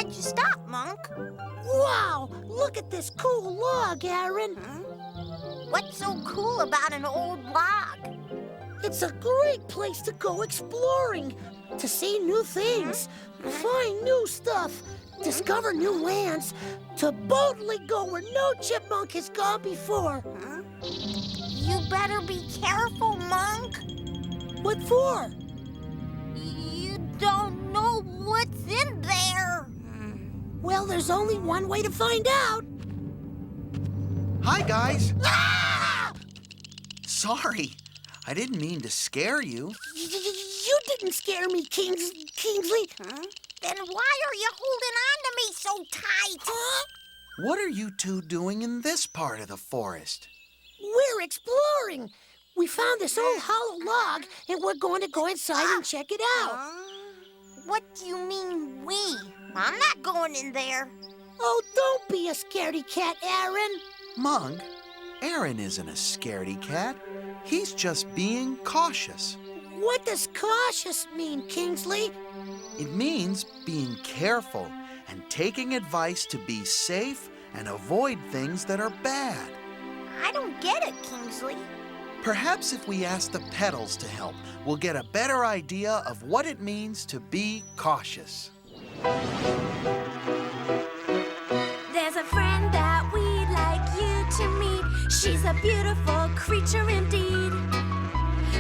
Why'd you stop, Monk? Wow! Look at this cool log, Aaron. What's so cool about an old log? It's a great place to go exploring, to see new things, find new stuff, discover new lands, to boldly go where no chipmunk has gone before. You better be careful, Monk. What for? You don't know what's in there. Well, there's only one way to find out. Hi, guys. Ah! Sorry, I didn't mean to scare you. You didn't scare me, Kingsley. Then why are you holding on to me so tight? What are you two doing in this part of the forest? We're exploring. We found this old hollow log, and we're going to go inside and check it out. What do you mean, we? I'm not going in there. Oh, don't be a scaredy cat, Aaron. Monk, Aaron isn't a scaredy cat. He's just being cautious. What does cautious mean, Kingsley? It means being careful and taking advice to be safe and avoid things that are bad. I don't get it, Kingsley. Perhaps if we ask the petals to help, we'll get a better idea of what it means to be cautious. There's a friend that we'd like you to meet. She's a beautiful creature indeed.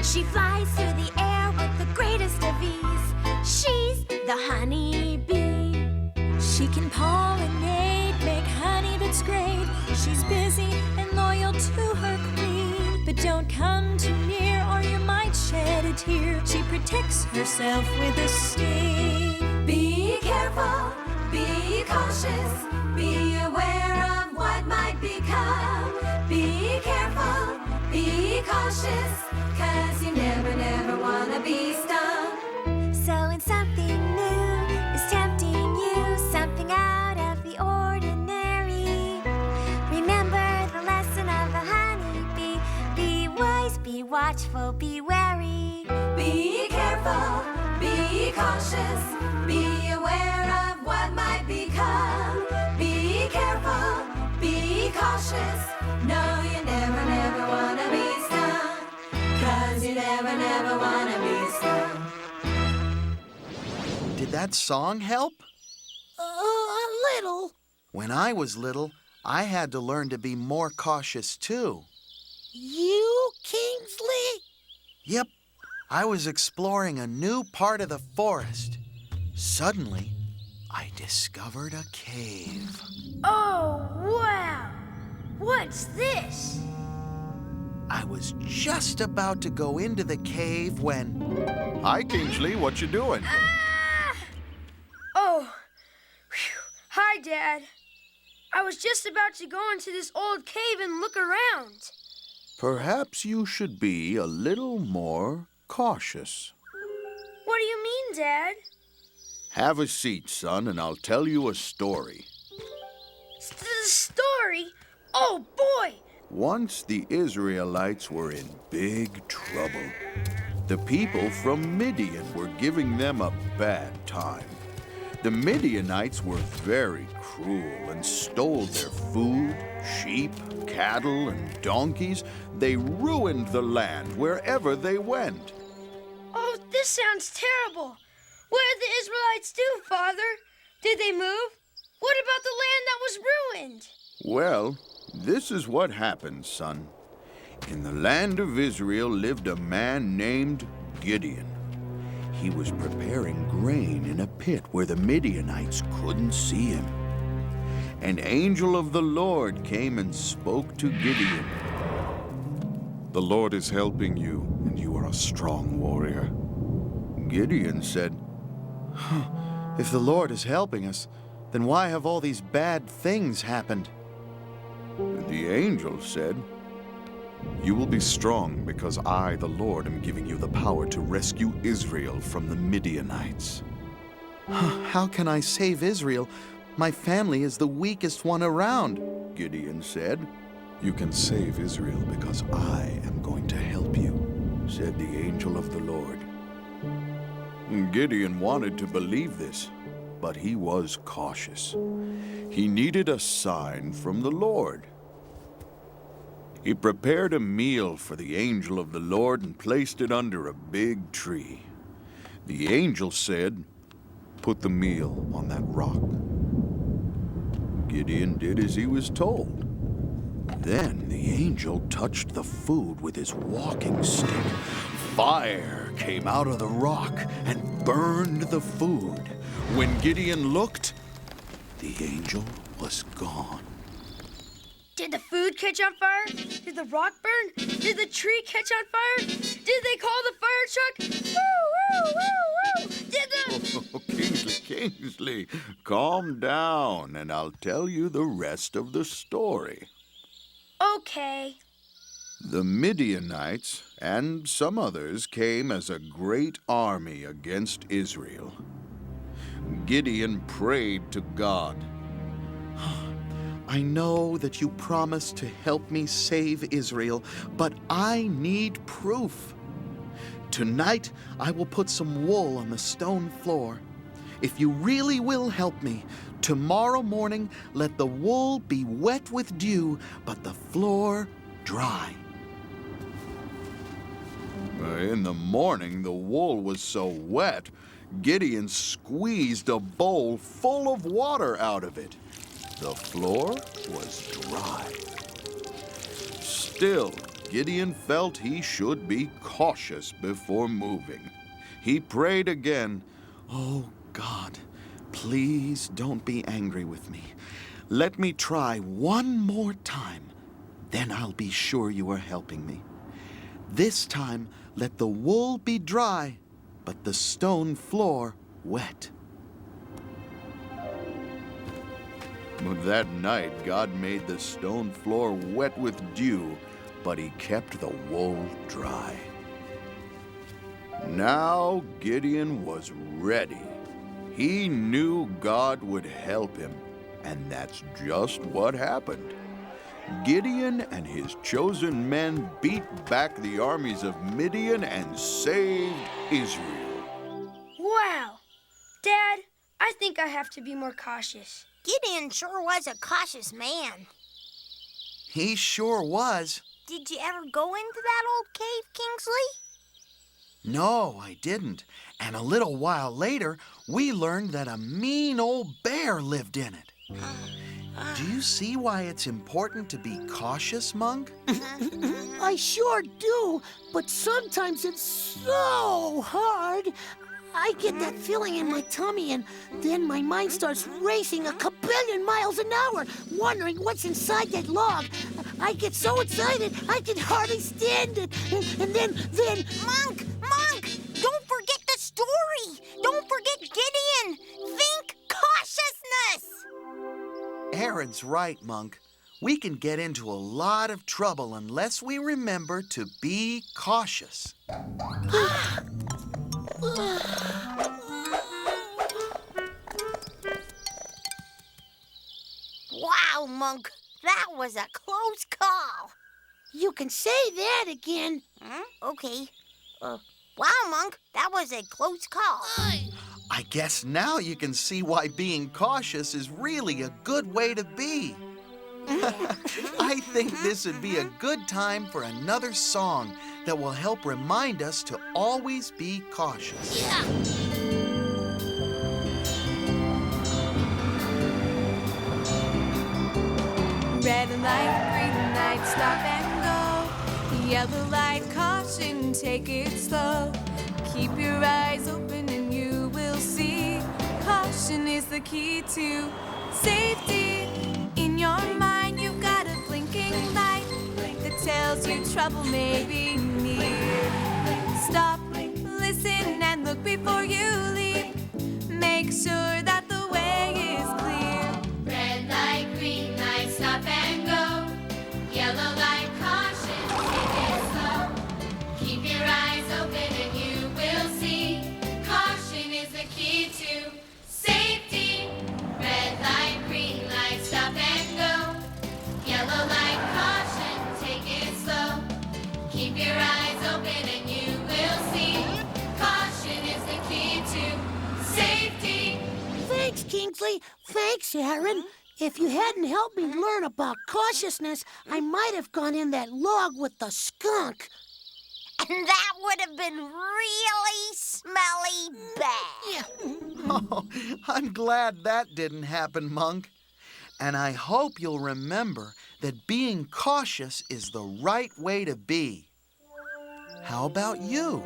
She flies through the air with the greatest of ease. She's the honey bee. She can pollinate, make honey that's great. She's busy and loyal to her queen. But don't come too near or you might shed a tear. She protects herself with a sting. Be careful, be cautious, be aware of what might become. Be careful, be cautious, 'cause you never, never wanna be stung. So when something new is tempting you, something out of the ordinary, remember the lesson of the honeybee. Be wise, be watchful, be wary. Be careful, be cautious, be aware of what might become. Be careful, be cautious. No, you never, never wanna be stung. 'Cause you never, never wanna be stung. Did that song help? A little. When I was little, I had to learn to be more cautious too. You, Kingsley? Yep, I was exploring a new part of the forest. Suddenly, I discovered a cave. Oh, wow! What's this? I was just about to go into the cave when... Hi, Kingsley. What you doing? Oh, whew. Hi, Dad. I was just about to go into this old cave and look around. Perhaps you should be a little more cautious. What do you mean, Dad? Have a seat, son, and I'll tell you a story. The story? Oh, boy! Once the Israelites were in big trouble. The people from Midian were giving them a bad time. The Midianites were very cruel and stole their food, sheep, cattle, and donkeys. They ruined the land wherever they went. Oh, this sounds terrible. What did the Israelites do, Father? Did they move? What about the land that was ruined? Well, this is what happened, son. In the land of Israel lived a man named Gideon. He was preparing grain in a pit where the Midianites couldn't see him. An angel of the Lord came and spoke to Gideon. The Lord is helping you, and you are a strong warrior. Gideon said, If the Lord is helping us, then why have all these bad things happened? The angel said, You will be strong because I, the Lord, am giving you the power to rescue Israel from the Midianites. How can I save Israel? My family is the weakest one around. Gideon said. You can save Israel because I am going to help you, said the angel of the Lord. Gideon wanted to believe this, but he was cautious. He needed a sign from the Lord. He prepared a meal for the angel of the Lord and placed it under a big tree. The angel said, "Put the meal on that rock." Gideon did as he was told. Then the angel touched the food with his walking stick. Fire came out of the rock and burned the food. When Gideon looked, the angel was gone. Did the food catch on fire? Did the rock burn? Did the tree catch on fire? Did they call the fire truck? Woo, woo, woo, woo! Did the... Oh, Kingsley, calm down and I'll tell you the rest of the story. Okay. The Midianites and some others came as a great army against Israel. Gideon prayed to God. I know that you promised to help me save Israel, but I need proof. Tonight, I will put some wool on the stone floor. If you really will help me, tomorrow morning let the wool be wet with dew, but the floor dry. In the morning, the wool was so wet, Gideon squeezed a bowl full of water out of it. The floor was dry. Still, Gideon felt he should be cautious before moving. He prayed again. Oh, God, please don't be angry with me. Let me try one more time. Then I'll be sure you are helping me. This time, let the wool be dry, but the stone floor wet. That night, God made the stone floor wet with dew, but he kept the wool dry. Now Gideon was ready. He knew God would help him, and that's just what happened. Gideon and his chosen men beat back the armies of Midian and saved Israel. Wow. Dad, I think I have to be more cautious. Gideon sure was a cautious man. He sure was. Did you ever go into that old cave, Kingsley? No, I didn't. And a little while later, we learned that a mean old bear lived in it. Do you see why it's important to be cautious, Monk? I sure do, but sometimes it's so hard. I get that feeling in my tummy, and then my mind starts racing a kabillion miles an hour, wondering what's inside that log. I get so excited, I can hardly stand it. And then... Monk! Don't forget the story! Don't forget Gideon! Think cautiousness! Aaron's right, Monk. We can get into a lot of trouble unless we remember to be cautious. Wow, Monk, that was a close call. You can say that again. Okay. Wow, Monk, that was a close call. I guess now you can see why being cautious is really a good way to be. I think this would be a good time for another song that will help remind us to always be cautious. Yeah. Red light, green light, stop and go. Yellow light, caution, take it slow. Keep your eyes open and you will see. Caution is the key to safety. In your mind, you've got a blinking light that tells you trouble may be near. Stop, listen, and look before you leap. Make sure that the way is clear. Red light, green light, stop and go. Yellow light, caution, take it slow. Keep your eyes open and you will see. Caution is the key to safety. Red light, green light, stop and go. Yellow light, caution, take it slow. Keep your eyes open and you will see. Caution is the key to safety. Thanks, Kingsley. Thanks, Aaron. If you hadn't helped me learn about cautiousness, I might have gone in that log with the skunk. And that would have been really smelly bad. Oh, I'm glad that didn't happen, Monk. And I hope you'll remember that being cautious is the right way to be. How about you?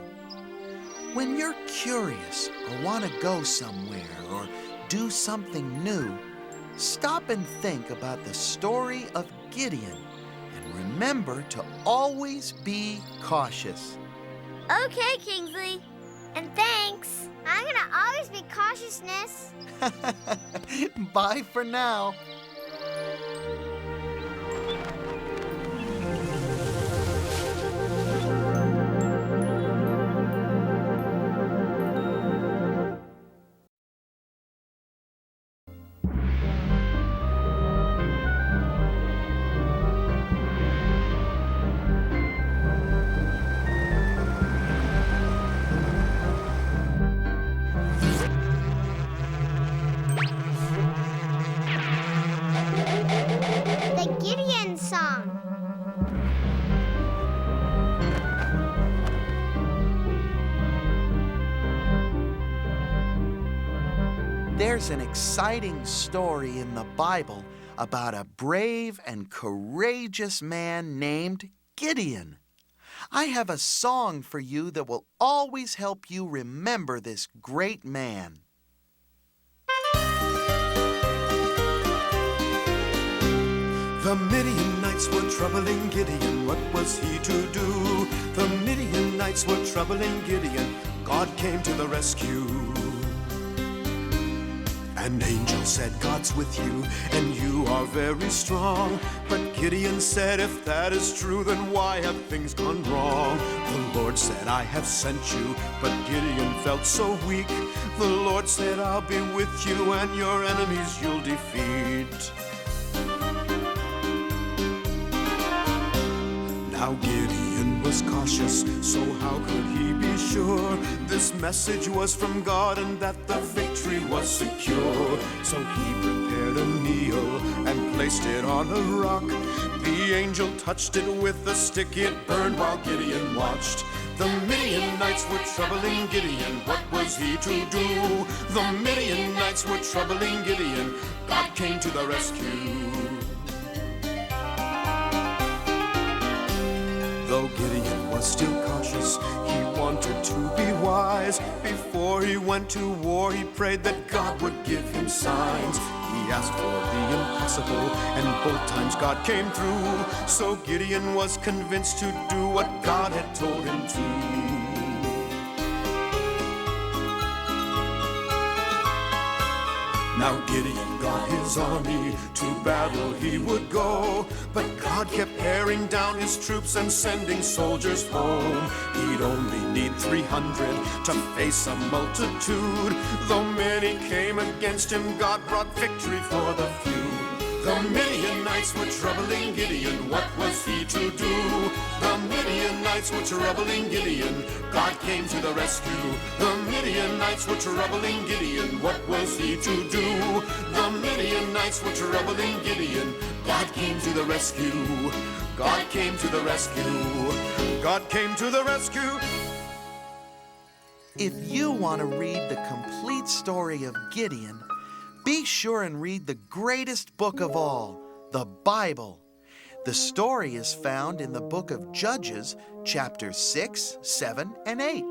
When you're curious or want to go somewhere or do something new, stop and think about the story of Gideon and remember to always be cautious. Okay, Kingsley. And thanks. I'm gonna always be cautiousness. Bye for now. The Gideon song. There's an exciting story in the Bible about a brave and courageous man named Gideon. I have a song for you that will always help you remember this great man. The Midianites were troubling Gideon. What was he to do? The Midianites were troubling Gideon. God came to the rescue. An angel said, God's with you, and you are very strong. But Gideon said, if that is true, then why have things gone wrong? The Lord said, I have sent you, but Gideon felt so weak. The Lord said, I'll be with you, and your enemies you'll defeat. Now Gideon was cautious, so how could he be sure this message was from God and that the victory was secure? So he prepared a meal and placed it on a rock. The angel touched it with a stick, it burned while Gideon watched. The Midianites were troubling Gideon, what was he to do? The Midianites were troubling Gideon, God came to the rescue. Though Gideon was still cautious, he wanted to be wise. Before he went to war, he prayed that God would give him signs. He asked for the impossible, and both times God came through. So Gideon was convinced to do what God had told him to. Now Gideon got his army, to battle he would go. But God kept paring down his troops and sending soldiers home. He'd only need 300 to face a multitude. Though many came against him, God brought victory for the few. The Midianites were troubling Gideon, what was he to do? The Midianites were troubling Gideon, God came to the rescue. The Midianites were troubling Gideon, what was he to do? The Midianites were troubling Gideon, God came to the rescue. God came to the rescue. God came to the rescue. If you want to read the complete story of Gideon, be sure and read the greatest book of all, the Bible. The story is found in the book of Judges, chapters 6, 7, and 8.